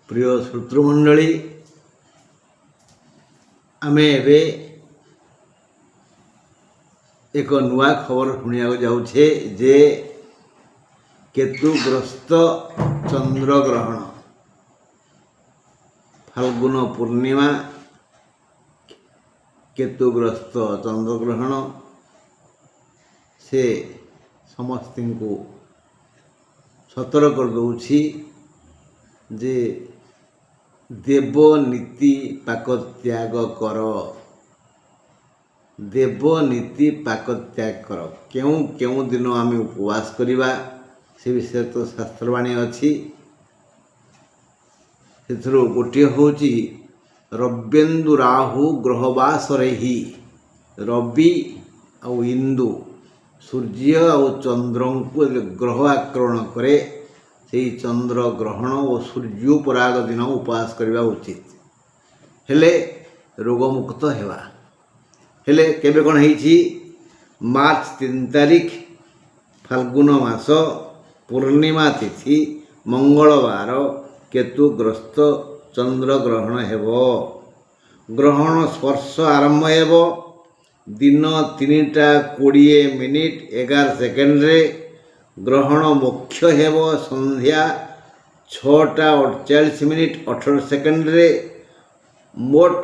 प्रिय श्रोतृमंडली आमे एबे एक नुआ खबर शुणा जाऊे जे केतुग्रस्त चंद्रग्रहण फाल्गुन पूर्णिमा केतुग्रस्त चंद्रग्रहण से समस्त को सतर्क कर दौछि जे देवनीति पाकत्याग कर देवनीति पाकत्याग कर क्यों क्यों दिन आम उपवास करवा से विषय तो शास्त्रवाणी अच्छी से गोटे हूँ रव्येन्दु राहु ग्रहवासरे ही रवि आउ इंदु सूर्य आउ चंद्र को ग्रह आक्रमण करे से चंद्र ग्रहण और सूर्योपराग दिन उपवास करवा उचित हेले रोगमुक्त हेवा हेले केबे कौन है मार्च 3 तारिख फाल्गुन मास पूर्णिमा तिथि मंगलवार केतुग्रस्त चंद्र ग्रहण हेबो ग्रहण स्पर्श आरंभ हेबो दिन 3:20 ग्रहण मुख्य हेबो संध्या 6:48 रे मोट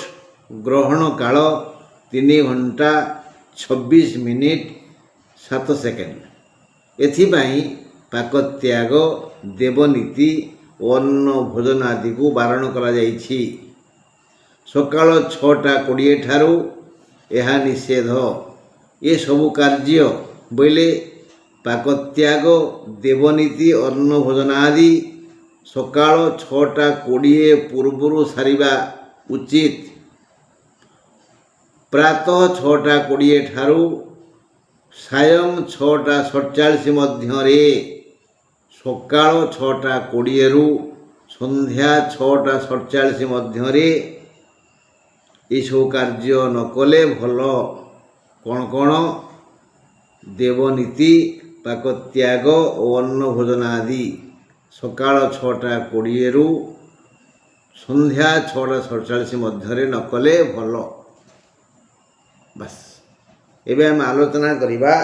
ग्रहण काल 3 घंटा 26 मिनिट 7 सेकेंड एथिपाई पाकत्याग देवनीति अन्न भोजन आदि को बारण करा जाइछि सकाळ 6:20 ठारू यह निषेध ये सबु कार्य बोले पाकत्याग देवनीति अन्न भोजन आदि सकाळ 6:20 पूर्व सारिबा उचित प्रातः 6:20 ठारू सायं 6:47 मध्य सकाळ 6:20 रु संध्या 6:47 मध्य ये सब कार्य न कले भल कौन कौन देवनीति पाकत्याग और अन्न भोजन आदि सकाळ 6:20 रु संध्या 6:47 मध्य न कले भल बस एबे हम आलोचना करिबा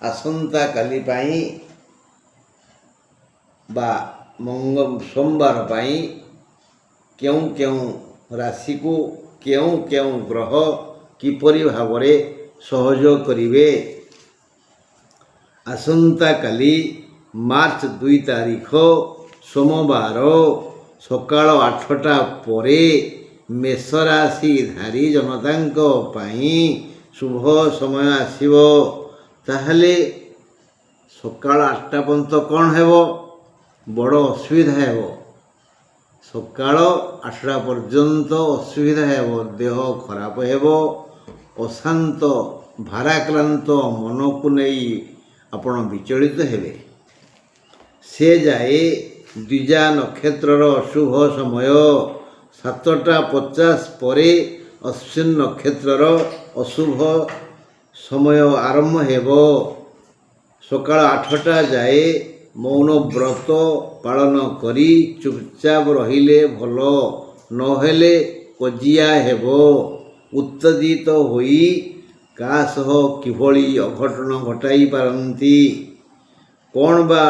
आसंता काली पाई बा सोमवार पाई क्यों क्यों राशि को क्यों क्यों ग्रह किपरि भावरे सहयोग करिवे आसंता काली मार्च 2 तारिख सोमवार सकाळ 8टा परे मेष राशि धारी जनतांको पाई शुभ समय आसीबो ताहले सकाळ 8टा पर्यंत कौन हेबो बड़ असुविधा हेबो सकाळ 8टा पर्यंत असुविधा हेबो देह खराब हेबो अशांत भाराक्रांत मन को नहीं आपण विचलित हेबे से जाए द्विजा नक्षत्रर शुभ समय 7:50 परे अश्विन नक्षत्रर अशुभ समय आरंभ हेबो सकाळ 8टा जाए मौन व्रत पालन करी चुपचाप रहिले भल नहेले कजिया हेबो उत्तेजित होई कासह किभली अघटन घटाई पारंती कौन बा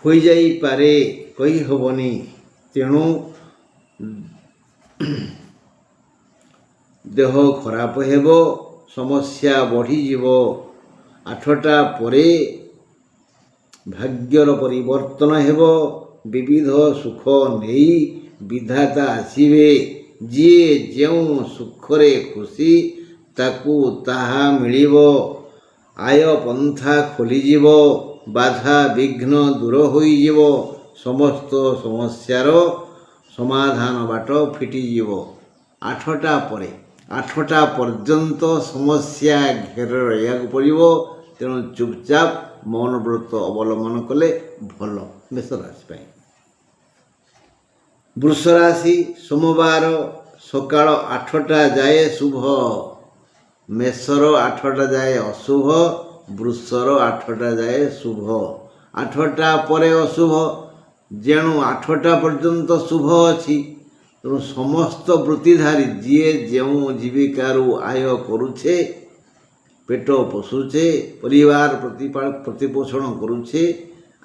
होई जाई पारे कही हबनी तेणु देह खराब हेबो समस्या बढ़ी जीवो 8टा परे भाग्यर परिवर्तन हेबो विविध सुख नहीं विधाता आसीबे जी जेउ सुखरे खुशी ताकू ताहा मिलिबो आय पंथा खोलीजिबो बाधा विघ्न दूर होइजिबो समस्त समस्यार समाधान बाट फिटिजिबो 8टा परे 8टा पर्यंत समस्या घेर रहा पड़ो तेणु चुपचाप मौन व्रत अवलंबन कले भल मेष राशि वृष राशि सोमवार सकाळ 8टा जाए शुभ मेषर 8टा जाए अशुभ वृषर 8टा जाए शुभ 8टा परे अशुभ ଯେଣୁ 8ଟା ପର୍ଯ୍ୟନ୍ତ ଶୁଭ ଅଛି। ତେଣୁ ସମସ୍ତ ବୃତ୍ତିଧାରୀ ଯିଏ ଯେଉଁ ଜୀବିକାରୁ ଆୟ କରୁଛେ, ପେଟ ପୋଷୁଛେ, ପରିବାର ପ୍ରତିପୋଷଣ କରୁଛେ,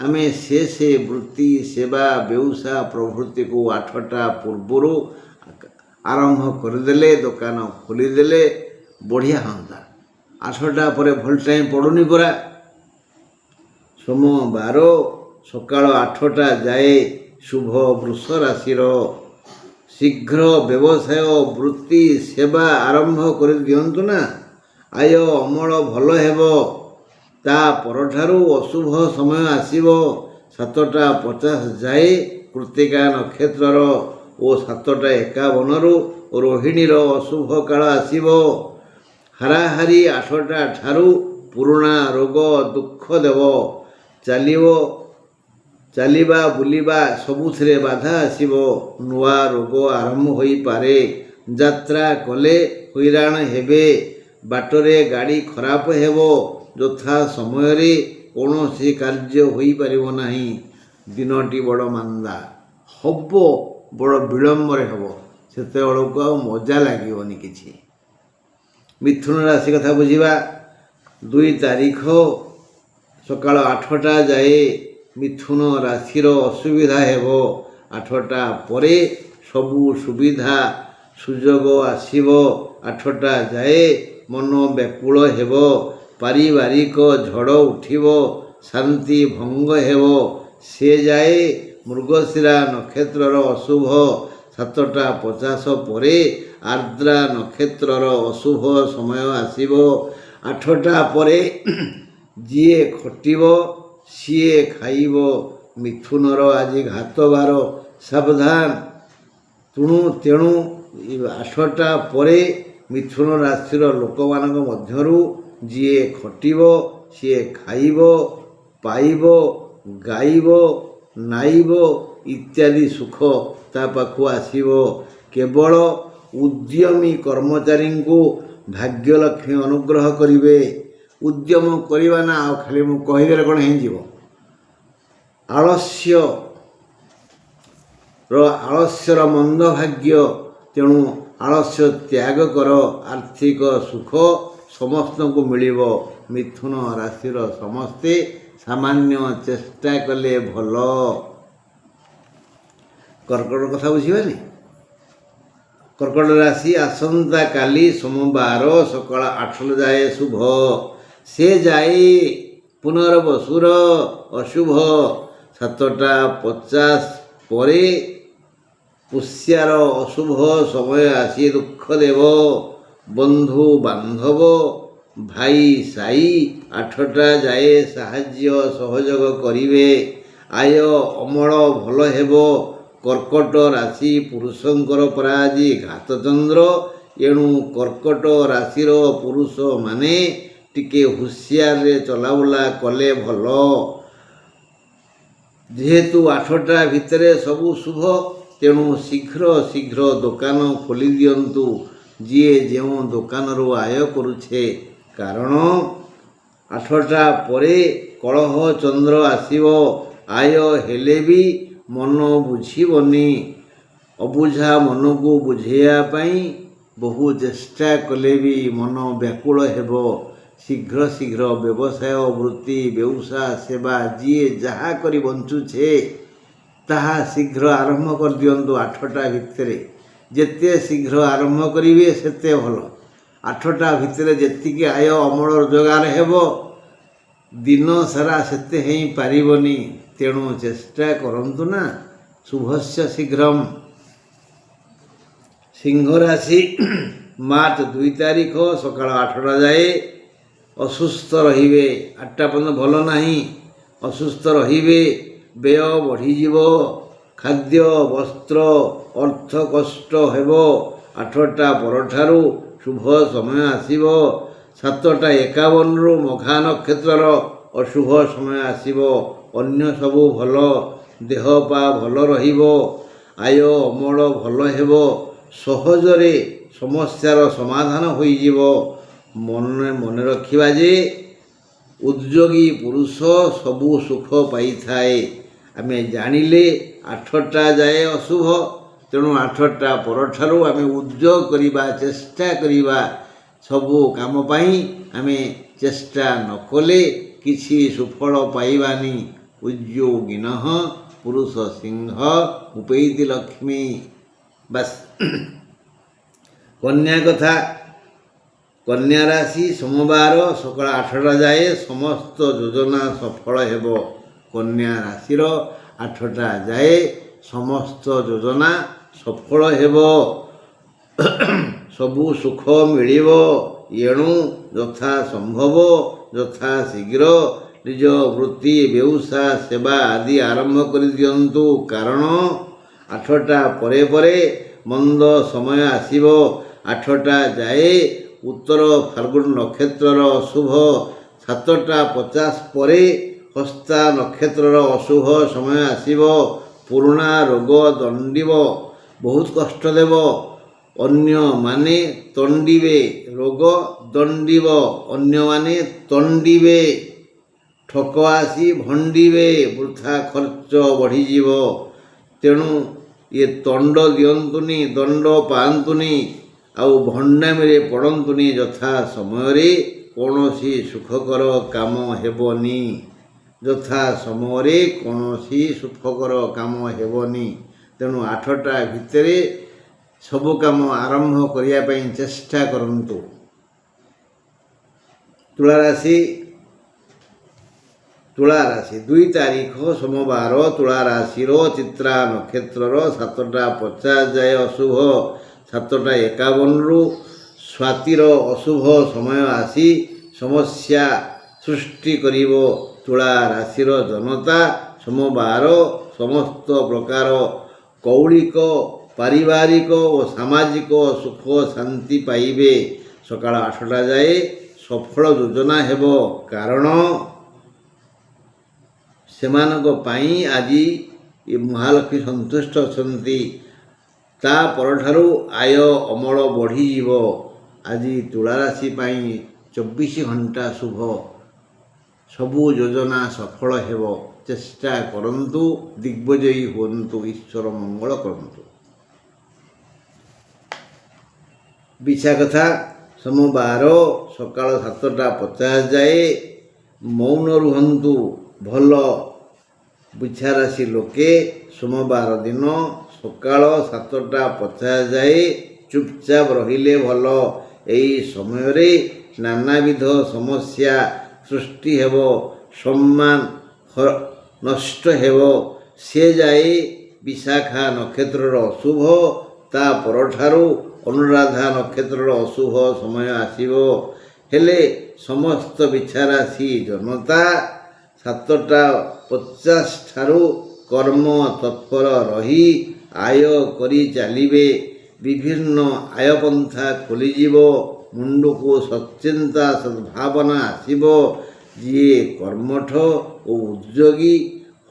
ଆମେ ସେ ବୃତ୍ତି ସେବା ବ୍ୟବସାୟ ପ୍ରଭୃତିକୁ 8ଟା ପୂର୍ବରୁ ଆରମ୍ଭ କରିଦେଲେ, ଦୋକାନ ଖୋଲିଦେଲେ ବଢ଼ିଆ ହୁଅନ୍ତା। 8ଟା ପରେ ଭଲ ଟାଇମ୍ ପଡ଼ୁନି ପରା। ସୋମବାର ସକାଳ 8ଟା ଯାଏ ଶୁଭ ବୃଷ ରାଶିର। ଶୀଘ୍ର ବ୍ୟବସାୟ ବୃତ୍ତି ସେବା ଆରମ୍ଭ କରିଦିଅନ୍ତୁ ନା, ଆୟ ଅମଳ ଭଲ ହେବ। ତା ପରଠାରୁ ଅଶୁଭ ସମୟ ଆସିବ। 7ଟା 50 ଯାଏ କୃତ୍ତିକା ନକ୍ଷତ୍ରର ଓ 7ଟା 51ରୁ ରୋହିଣୀର ଅଶୁଭ କାଳ ଆସିବ। ହାରାହାରି 8ଟା ଠାରୁ ପୁରୁଣା ରୋଗ ଦୁଃଖ ଦେବ। ଚାଲିବା ବୁଲିବା ସବୁଥିରେ ବାଧା ଆସିବ। ନୂଆ ରୋଗ ଆରମ୍ଭ ହୋଇପାରେ। ଯାତ୍ରା କଲେ ହଇରାଣ ହେବେ। ବାଟରେ ଗାଡ଼ି ଖରାପ ହେବ। ଯଥା ସମୟରେ କୌଣସି କାର୍ଯ୍ୟ ହୋଇପାରିବ ନାହିଁ। ଦିନଟି ବଡ଼ ମାନ୍ଦା ହେବ, ବଡ଼ ବିଳମ୍ବରେ ହେବ। ସେତେବେଳକୁ ଆଉ ମଜା ଲାଗିବନି କିଛି। ମିଥୁନ ରାଶି କଥା ବୁଝିବା। 2 ତାରିଖ ସକାଳ 8ଟା ଯାଏ ମିଥୁନ ରାଶିର ଅସୁବିଧା ହେବ। 8ଟା ପରେ ସବୁ ସୁବିଧା ସୁଯୋଗ ଆସିବ। 8ଟା ଯାଏ ମନ ବ୍ୟାକୁଳ ହେବ। ପାରିବାରିକ ଝଡ଼ ଉଠିବ। ଶାନ୍ତି ଭଙ୍ଗ ହେବ। ସେ ଯାଏ ମୃଗଶିରା ନକ୍ଷତ୍ରର ଅଶୁଭ। 7ଟା 50 ପରେ ଆର୍ଦ୍ରା ନକ୍ଷତ୍ରର ଅଶୁଭ ସମୟ ଆସିବ। 8ଟା ପରେ ଯିଏ ଖଟିବ ସିଏ ଖାଇବ। ମିଥୁନର ଆଜି ଘାତବାର, ସାବଧାନ। ତେଣୁ 8ଟା ପରେ ମିଥୁନ ରାଶିର ଲୋକମାନଙ୍କ ମଧ୍ୟରୁ ଯିଏ ଖଟିବ ସିଏ ଖାଇବ, ପାଇବ, ଗାଇବ, ନାଇବ ଇତ୍ୟାଦି ସୁଖ ତା ପାଖକୁ ଆସିବ। କେବଳ ଉଦ୍ୟମୀ କର୍ମଚାରୀଙ୍କୁ ଭାଗ୍ୟଲକ୍ଷ୍ମୀ ଅନୁଗ୍ରହ କରିବେ। ଉଦ୍ୟମ କରିବା ନା, ଆଉ ଖାଲି ମୁଁ କହିଦେଲେ କ'ଣ ହେଇଯିବ? ଆଳସ୍ୟର ମନ୍ଦ ଭାଗ୍ୟ। ତେଣୁ ଆଳସ୍ୟ ତ୍ୟାଗ କର। ଆର୍ଥିକ ସୁଖ ସମସ୍ତଙ୍କୁ ମିଳିବ। ମିଥୁନ ରାଶିର ସମସ୍ତେ ସାମାନ୍ୟ ଚେଷ୍ଟା କଲେ ଭଲ। କର୍କଟ କଥା ବୁଝିବାନି। କର୍କଟ ରାଶି ଆସନ୍ତାକାଲି ସୋମବାର ସକାଳ 8ଟା ଯାଏ ଶୁଭ। ସେ ଯାଏ ପୁନର୍ବସୁର ଅଶୁଭ। 7ଟା 50 ପରେ ପୁଷ୍ୟାର ଅଶୁଭ ସମୟ ଆସି ଦୁଃଖ ଦେବ। ବନ୍ଧୁ ବାନ୍ଧବ ଭାଇ ସାଇ 8ଟା ଯାଏ ସାହାଯ୍ୟ ସହଯୋଗ କରିବେ। ଆୟ ଅମଳ ଭଲ ହେବ। କର୍କଟ ରାଶି ପୁରୁଷଙ୍କର ପରା ଆଜି ଘାତଚନ୍ଦ୍ର। ଏଣୁ କର୍କଟ ରାଶିର ପୁରୁଷମାନେ ଟିକେ ହୁସିଆରରେ ଚଲାବୁଲା କଲେ ଭଲ। ଯେହେତୁ 8ଟା ଭିତରେ ସବୁ ଶୁଭ, ତେଣୁ ଶୀଘ୍ର ଦୋକାନ ଖୋଲିଦିଅନ୍ତୁ ଯିଏ ଯେଉଁ ଦୋକାନରୁ ଆୟ କରୁଛେ। କାରଣ 8ଟା ପରେ କଳହ ଚନ୍ଦ୍ର ଆସିବ। ଆୟ ହେଲେ ବି ମନ ବୁଝିବନି। ଅବୁଝା ମନକୁ ବୁଝେଇବା ପାଇଁ ବହୁ ଚେଷ୍ଟା କଲେ ବି ମନ ବ୍ୟାକୁଳ ହେବ। ଶୀଘ୍ର ବ୍ୟବସାୟ ବୃତ୍ତି ବ୍ୟବସାୟ ସେବା ଯିଏ ଯାହା କରି ବଞ୍ଚୁଛେ ତାହା ଶୀଘ୍ର ଆରମ୍ଭ କରିଦିଅନ୍ତୁ। 8ଟା ଭିତରେ ଯେତେ ଶୀଘ୍ର ଆରମ୍ଭ କରିବେ ସେତେ ଭଲ। 8ଟା ଭିତରେ ଯେତିକି ଆୟ ଅମଳ ରୋଜଗାର ହେବ, ଦିନ ସାରା ସେତେ ହେଇପାରିବନି। ତେଣୁ ଚେଷ୍ଟା କରନ୍ତୁ ନା। ଶୁଭସ୍ୟ ଶୀଘ୍ରମ୍। ସିଂହ ରାଶି ମାର୍ଚ୍ଚ 2 ତାରିଖ ସକାଳ 8ଟା ଯାଏ ଅସୁସ୍ଥ ରହିବେ। 8ଟା ପର୍ଯ୍ୟନ୍ତ ଭଲ ନାହିଁ। ଅସୁସ୍ଥ ରହିବେ। ବ୍ୟୟ ବଢ଼ିଯିବ। ଖାଦ୍ୟ ବସ୍ତ୍ର ଅର୍ଥ କଷ୍ଟ ହେବ। 8ଟା ପରଠାରୁ ଶୁଭ ସମୟ ଆସିବ। 7ଟା 51ରୁ ମଘା ନକ୍ଷତ୍ରର ଅଶୁଭ ସମୟ ଆସିବ। ଅନ୍ୟ ସବୁ ଭଲ। ଦେହ ପା ଭଲ ରହିବ। ଆୟ ଅମଳ ଭଲ ହେବ। ସହଜରେ ସମସ୍ୟାର ସମାଧାନ ହୋଇଯିବ। ମନେ ରଖିବା ଯେ ଉଦ୍ଯୋଗୀ ପୁରୁଷ ସବୁ ସୁଖ ପାଇଥାଏ। ଆମେ ଜାଣିଲେ 8ଟା ଯାଏ ଅଶୁଭ, ତେଣୁ 8ଟା ପରଠାରୁ ଆମେ ଉଦ୍ଯୋଗ କରିବା, ଚେଷ୍ଟା କରିବା। ସବୁ କାମ ପାଇଁ ଆମେ ଚେଷ୍ଟା ନ କଲେ କିଛି ସୁଫଳ ପାଇବାନି। ଉଦ୍ଯୋଗିନଃ ପୁରୁଷ ସିଂହ ଉପୈତି ଲକ୍ଷ୍ମୀ। ବାସ୍। କନ୍ୟା କଥା, କନ୍ୟା ରାଶି ସୋମବାର ସକାଳ 8ଟା ଯାଏ ସମସ୍ତ ଯୋଜନା ସଫଳ ହେବ। କନ୍ୟା ରାଶିର 8ଟା ଯାଏ ସମସ୍ତ ଯୋଜନା ସଫଳ ହେବ। ସବୁ ସୁଖ ମିଳିବ। ଏଣୁ ଯଥା ସମ୍ଭବ ଯଥା ଶୀଘ୍ର ନିଜ ବୃତ୍ତି, ବ୍ୟବସାୟ, ସେବା ଆଦି ଆରମ୍ଭ କରିଦିଅନ୍ତୁ। କାରଣ 8ଟା ପରେ ପରେ ମନ୍ଦ ସମୟ ଆସିବ। 8ଟା ଯାଏ ଉତ୍ତର ଫାଲ୍ଗୁନ ନକ୍ଷତ୍ରର ଅଶୁଭ, 7ଟା 50 ପରେ ହସ୍ତା ନକ୍ଷତ୍ରର ଅଶୁଭ ସମୟ ଆସିବ। ପୁରୁଣା ରୋଗ ଦଣ୍ଡିବ, ବହୁତ କଷ୍ଟ ଦେବ। ଅନ୍ୟମାନେ ତଣ୍ଡିବେ, ରୋଗ ଦଣ୍ଡିବ, ଅନ୍ୟମାନେ ତଣ୍ଡିବେ, ଠକ ଆସି ଭଣ୍ଡିବେ, ବୃଥା ଖର୍ଚ୍ଚ ବଢ଼ିଯିବ। ତେଣୁ ଇଏ ଦଣ୍ଡ ଦିଅନ୍ତୁନି, ଦଣ୍ଡ ପାଆନ୍ତୁନି, ଆଉ ଭଣ୍ଡାମିରେ ପଡ଼ନ୍ତୁନି। ଯଥା ସମୟରେ କୌଣସି ସୁଖକର କାମ ହେବନି। ଯଥା ସମୟରେ କୌଣସି ସୁଖକର କାମ ହେବନି। ତେଣୁ 8ଟା ଭିତରେ ସବୁ କାମ ଆରମ୍ଭ କରିବା ପାଇଁ ଚେଷ୍ଟା କରନ୍ତୁ। ତୁଳାରାଶି 2 ତାରିଖ ସୋମବାର ତୁଳା ରାଶିର ଚିତ୍ରା ନକ୍ଷତ୍ରର 7ଟା 50 ଯାଏ ଅଶୁଭ, 7ଟା 51ରୁ ସ୍ୱାତିର ଅଶୁଭ ସମୟ ଆସି ସମସ୍ୟା ସୃଷ୍ଟି କରିବ। ତୁଳା ରାଶିର ଜନତା ସୋମବାର ସମସ୍ତ ପ୍ରକାର କୌଳିକ, ପାରିବାରିକ ଓ ସାମାଜିକ ସୁଖ ଶାନ୍ତି ପାଇବେ। ସକାଳ 8ଟା ଯାଏ ସଫଳ ଯୋଜନା ହେବ। କାରଣ ସେମାନଙ୍କ ପାଇଁ ଆଜି ମହାଲକ୍ଷ୍ମୀ ସନ୍ତୁଷ୍ଟ ଅଛନ୍ତି। ତା ପରଠାରୁ ଆୟ ଅମଳ ବଢ଼ିଯିବ। ଆଜି ତୁଳାରାଶି ପାଇଁ 24 ଘଣ୍ଟା ଶୁଭ। ସବୁ ଯୋଜନା ସଫଳ ହେବ। ଚେଷ୍ଟା କରନ୍ତୁ, ଦିଗ୍ବିଜୟୀ ହୁଅନ୍ତୁ, ଈଶ୍ୱର ମଙ୍ଗଳ କରନ୍ତୁ। ବିଛା କଥା, ସୋମବାର ସକାଳ 7ଟା 50 ଯାଏ ମୌନ ରୁହନ୍ତୁ, ଭଲ। ବିଛା ରାଶି ଲୋକେ ସୋମବାର ଦିନ ସକାଳ 7ଟା 50 ଯାଏ ଚୁପଚାପ ରହିଲେ ଭଲ। ଏହି ସମୟରେ ନାନାବିଧ ସମସ୍ୟା ସୃଷ୍ଟି ହେବ, ସମ୍ମାନ ନଷ୍ଟ ହେବ। ସେ ଯାଏ ବିଶାଖା ନକ୍ଷତ୍ରର ଅଶୁଭ, ତା ପରଠାରୁ ଅନୁରାଧା ନକ୍ଷତ୍ରର ଅଶୁଭ ସମୟ ଆସିବ। ହେଲେ ସମସ୍ତ ବିଛା ରାଶି ଜନତା 7ଟା 50 ଠାରୁ କର୍ମ ତତ୍ପର ରହି ଆୟ କରି ଚାଲିବେ। ବିଭିନ୍ନ ଆୟପନ୍ଥା ଖୋଲିଯିବ, ମୁଣ୍ଡକୁ ସଚ୍ଚିନ୍ତା ସଦ୍ଭାବନା ଆସିବ। ଯିଏ କର୍ମଠ ଓ ଉଦ୍ଯୋଗୀ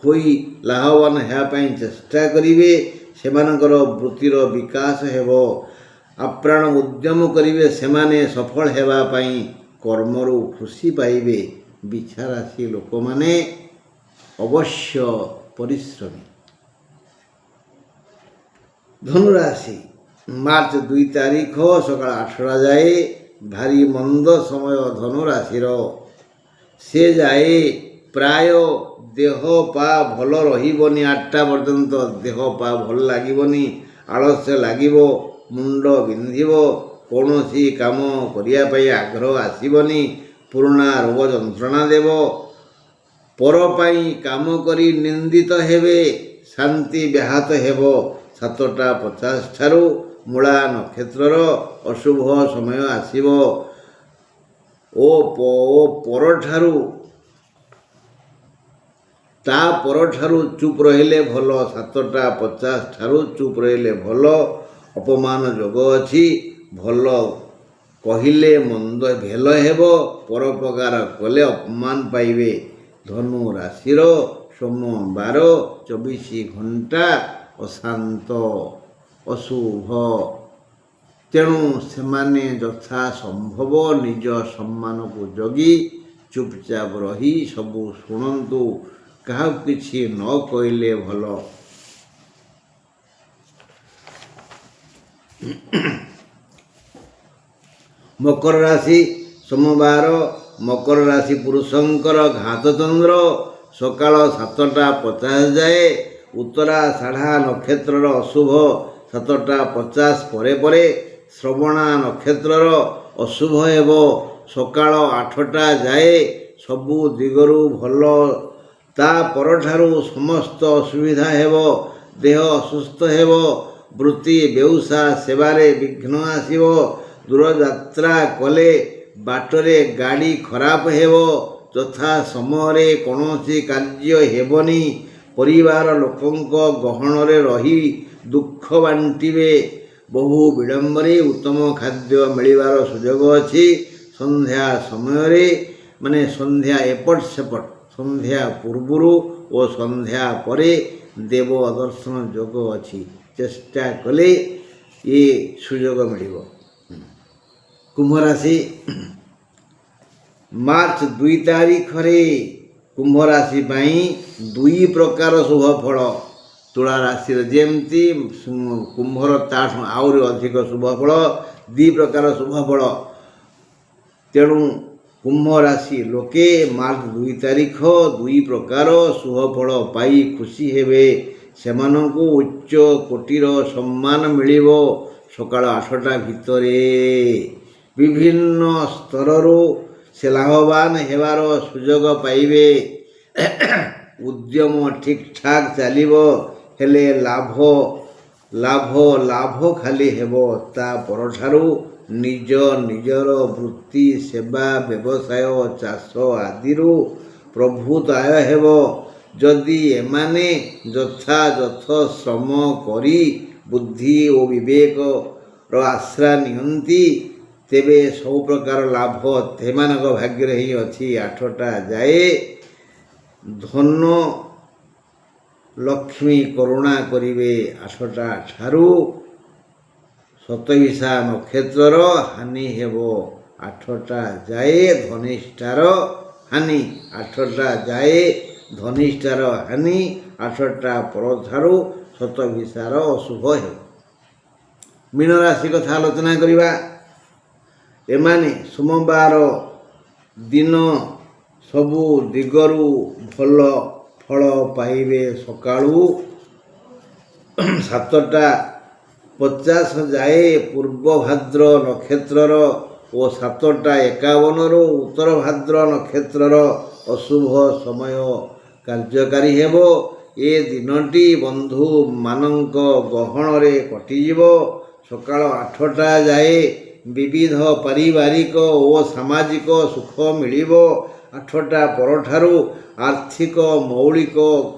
ହୋଇ ଲାଭବାନ ହେବା ପାଇଁ ଚେଷ୍ଟା କରିବେ, ସେମାନଙ୍କର ବୃତ୍ତିର ବିକାଶ ହେବ। ଆପ୍ରାଣ ଉଦ୍ୟମ କରିବେ ସେମାନେ ସଫଳ ହେବା ପାଇଁ, କର୍ମରୁ ଖୁସି ପାଇବେ। ବିଛା ରାଶି ଲୋକମାନେ ଅବଶ୍ୟ ପରିଶ୍ରମୀ। ଧନୁରାଶି ମାର୍ଚ୍ଚ 2 ତାରିଖ ସକାଳ 8ଟା ଯାଏ ଭାରି ମନ୍ଦ ସମୟ ଧନୁରାଶିର। ସେ ଯାଏ ପ୍ରାୟ ଦେହ ପା ଭଲ ରହିବନି। 8ଟା ପର୍ଯ୍ୟନ୍ତ ଦେହ ପା ଭଲ ଲାଗିବନି, ଆଳସ୍ୟ ଲାଗିବ, ମୁଣ୍ଡ ବିନ୍ଧିବ, କୌଣସି କାମ କରିବା ପାଇଁ ଆଗ୍ରହ ଆସିବନି, ପୁରୁଣା ରୋଗ ଯନ୍ତ୍ରଣା ଦେବ। ପର ପାଇଁ କାମ କରି ନିନ୍ଦିତ ହେବେ, ଶାନ୍ତି ବ୍ୟାହତ ହେବ। 7ଟା 50 ଠାରୁ ମୂଳା ନକ୍ଷତ୍ରର ଅଶୁଭ ସମୟ ଆସିବ ଓ ପରଠାରୁ ତା ପରଠାରୁ ଚୁପ୍ ରହିଲେ ଭଲ। 7ଟା 50 ଠାରୁ ଚୁପ୍ ରହିଲେ ଭଲ। ଅପମାନ ଯୋଗ ଅଛି, ଭଲ କହିଲେ ମନ୍ଦ ଭେଲ ହେବ, ପରୋପକାର କଲେ ଅପମାନ ପାଇବେ। ଧନୁ ରାଶିର ସୋମବାର 24 ଘଣ୍ଟା ଅଶାନ୍ତ, ଅଶୁଭ। ତେଣୁ ସେମାନେ ଯଥା ସମ୍ଭବ ନିଜ ସମ୍ମାନକୁ ଜଗି ଚୁପଚାପ ରହି ସବୁ ଶୁଣନ୍ତୁ। କାହାକୁ କିଛି ନ କହିଲେ ଭଲ। ମକର ରାଶି ସୋମବାର। ମକର ରାଶି ପୁରୁଷଙ୍କର ଘାତଚନ୍ଦ୍ର ସକାଳ 7ଟା 50 ଯାଏ। ଉତ୍ତରାଷାଢ଼ା ନକ୍ଷତ୍ରର ଅଶୁଭ 7ଟା 50 ପରେ ପରେ। ଶ୍ରବଣା ନକ୍ଷତ୍ରର ଅଶୁଭ ହେବ ସକାଳ 8ଟା ଯାଏ। ସବୁ ଦିଗରୁ ଭଲ। ତା ପରଠାରୁ ସମସ୍ତ ଅସୁବିଧା ହେବ। ଦେହ ଅସୁସ୍ଥ ହେବ। ବୃତ୍ତି ବ୍ୟବସାୟ ସେବାରେ ବିଘ୍ନ ଆସିବ। ଦୂରଯାତ୍ରା କଲେ ବାଟରେ ଗାଡ଼ି ଖରାପ ହେବ। ଯଥା ସମୟରେ କୌଣସି କାର୍ଯ୍ୟ ହେବନି। ପରିବାର ଲୋକଙ୍କ ଗହଣରେ ରହି ଦୁଃଖ ବାଣ୍ଟିବେ। ବହୁ ବିଳମ୍ବରେ ଉତ୍ତମ ଖାଦ୍ୟ ମିଳିବାର ସୁଯୋଗ ଅଛି। ସନ୍ଧ୍ୟା ସମୟରେ ସନ୍ଧ୍ୟା ଏପଟ ସେପଟ, ସନ୍ଧ୍ୟା ପୂର୍ବରୁ ଓ ସନ୍ଧ୍ୟା ପରେ ଦେବ ଦର୍ଶନ ଯୋଗ ଅଛି। ଚେଷ୍ଟା କଲେ ଏ ସୁଯୋଗ ମିଳିବ। କୁମ୍ଭ ରାଶି ମାର୍ଚ୍ଚ 2 ତାରିଖରେ କୁମ୍ଭ ରାଶି ପାଇଁ 2 ପ୍ରକାର ଶୁଭ ଫଳ। ତୁଳା ରାଶିର ଯେମିତି କୁମ୍ଭର ତାଠୁ ଆହୁରି ଅଧିକ ଶୁଭ ଫଳ, 2 ପ୍ରକାର ଶୁଭ ଫଳ। ତେଣୁ କୁମ୍ଭ ରାଶି ଲୋକେ ମାର୍ଚ୍ଚ 2 ତାରିଖ 2 ପ୍ରକାର ଶୁଭ ଫଳ ପାଇ ଖୁସି ହେବେ। ସେମାନଙ୍କୁ ଉଚ୍ଚ କୋଟିର ସମ୍ମାନ ମିଳିବ। ସକାଳ 8ଟା ଭିତରେ ବିଭିନ୍ନ ସ୍ତରରୁ ସେ ଲାଭବାନ ହେବାର ସୁଯୋଗ ପାଇବେ। ଉଦ୍ୟମ ଠିକ୍ ଠାକ୍ ଚାଲିବ, ହେଲେ ଲାଭ ଖାଲି ହେବ। ତା ପରଠାରୁ ନିଜର ବୃତ୍ତି ସେବା ବ୍ୟବସାୟ ଚାଷ ଆଦିରୁ ପ୍ରଭୂତ ଆୟ ହେବ। ଯଦି ଏମାନେ ଯଥାଯଥ ଶ୍ରମ କରି ବୁଦ୍ଧି ଓ ବିବେକର ଆଶ୍ରୟ ନିଅନ୍ତି, ତେବେ ସବୁ ପ୍ରକାର ଲାଭ ସେମାନଙ୍କ ଭାଗ୍ୟରେ ହିଁ ଅଛି। 8ଟା ଯାଏ ଧନ ଲକ୍ଷ୍ମୀ କରୁଣା କରିବେ। 8ଟା ଠାରୁ ଶତଭିଷା ନକ୍ଷତ୍ରର ହାନି ହେବ। 8ଟା ଯାଏ ଧନିଷ୍ଠାର ହାନି। 8ଟା ଯାଏ ଧନିଷ୍ଠାର ହାନି। 8ଟା ପରଠାରୁ ଶତଭିଷାର ଅଶୁଭ ହେବ। ମୀନ ରାଶି କଥା ଆଲୋଚନା କରିବା। ଏମାନେ ସୋମବାର ଦିନ ସବୁ ଦିଗରୁ ଭଲ ଫଳ ପାଇବେ। ସକାଳୁ 7ଟା 50 ଯାଏ ପୂର୍ବ ଭାଦ୍ର ନକ୍ଷତ୍ରର ଓ 7ଟା 51ରୁ ଉତ୍ତର ଭାଦ୍ର ନକ୍ଷତ୍ରର ଅଶୁଭ ସମୟ କାର୍ଯ୍ୟକାରୀ ହେବ। ଏ ଦିନଟି ବନ୍ଧୁମାନଙ୍କ ଗହଣରେ କଟିଯିବ। ସକାଳ 8ଟା ଯାଏ ବିବିଧ ପାରିବାରିକ ଓ ସାମାଜିକ ସୁଖ ମିଳିବ। 8ଟା ପରଠାରୁ ଆର୍ଥିକ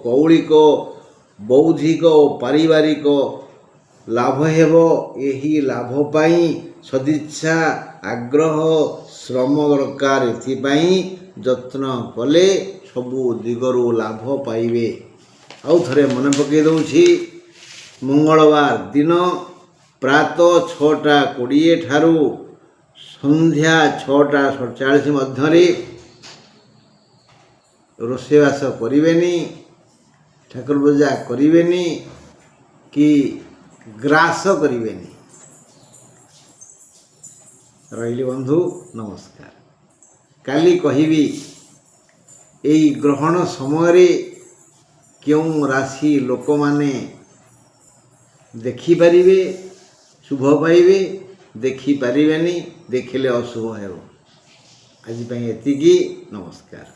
କୌଳିକ ବୌଦ୍ଧିକ ଓ ପାରିବାରିକ ଲାଭ ହେବ। ଏହି ଲାଭ ପାଇଁ ସଦିଚ୍ଛା ଆଗ୍ରହ ଶ୍ରମ ଦରକାର। ଏଥିପାଇଁ ଯତ୍ନ କଲେ ସବୁ ଦିଗରୁ ଲାଭ ପାଇବେ। ଆଉ ଥରେ ମନେ ପକାଇ ଦେଉଛି। ମଙ୍ଗଳବାର ଦିନ ପ୍ରାତଃ 6ଟା 20 ଠାରୁ ସନ୍ଧ୍ୟା 6ଟା 47 ମଧ୍ୟରେ ରୋଷେଇବାସ କରିବେନି, ଠାକୁର ପୂଜା କରିବେନି କି ଗ୍ରାସ କରିବେନି। ରହିଲି ବନ୍ଧୁ, ନମସ୍କାର। କାଲି କହିବି ଏହି ଗ୍ରହଣ ସମୟରେ କେଉଁ ରାଶି ଲୋକମାନେ ଦେଖିପାରିବେ, ଶୁଭ ପାଇବେ, ଦେଖିପାରିବେନି, ଦେଖିଲେ ଅଶୁଭ ହେବ। ଆଜି ପାଇଁ ଏତିକି। ନମସ୍କାର।